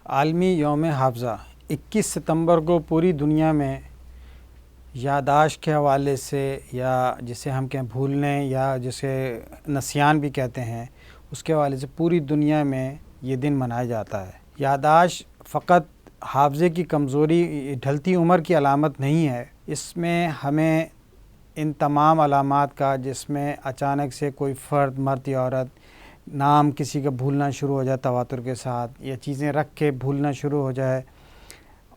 عالمی یوم حافظہ 21 ستمبر کو پوری دنیا میں یادداشت کے حوالے سے، یا جسے ہم کہیں بھولنے یا جسے نسیان بھی کہتے ہیں، اس کے حوالے سے پوری دنیا میں یہ دن منایا جاتا ہے۔ یادداشت فقط حافظے کی کمزوری، ڈھلتی عمر کی علامت نہیں ہے، اس میں ہمیں ان تمام علامات کا، جس میں اچانک سے کوئی فرد، مرد یا عورت، نام کسی کا بھولنا شروع ہو جائے تواتر کے ساتھ، یا چیزیں رکھ کے بھولنا شروع ہو جائے،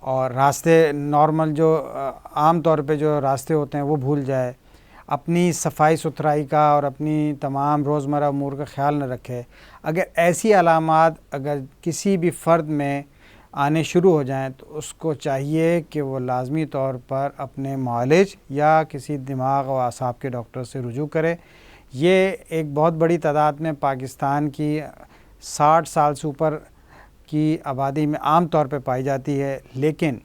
اور راستے نارمل جو عام طور پہ جو راستے ہوتے ہیں وہ بھول جائے، اپنی صفائی ستھرائی کا اور اپنی تمام روزمرہ امور کا خیال نہ رکھے۔ اگر ایسی علامات اگر کسی بھی فرد میں آنے شروع ہو جائیں تو اس کو چاہیے کہ وہ لازمی طور پر اپنے معالج یا کسی دماغ و اعصاب کے ڈاکٹر سے رجوع کرے۔ یہ ایک بہت بڑی تعداد میں پاکستان کی 60 سال سے اوپر کی آبادی میں عام طور پہ پائی جاتی ہے، لیکن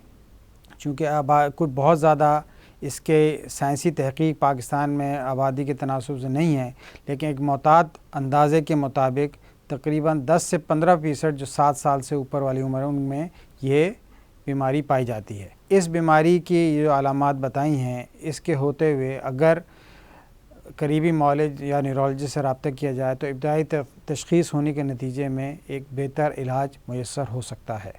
چونکہ کوئی بہت زیادہ اس کے سائنسی تحقیق پاکستان میں آبادی کے تناسب سے نہیں ہے، لیکن ایک محتاط اندازے کے مطابق تقریباً 10 سے 15% جو 7 سال سے اوپر والی عمر ہے ان میں یہ بیماری پائی جاتی ہے۔ اس بیماری کی جو علامات بتائی ہیں، اس کے ہوتے ہوئے اگر قریبی معالج یا نیورولوجسٹ سے رابطہ کیا جائے تو ابتدائی تشخیص ہونے کے نتیجے میں ایک بہتر علاج میسر ہو سکتا ہے۔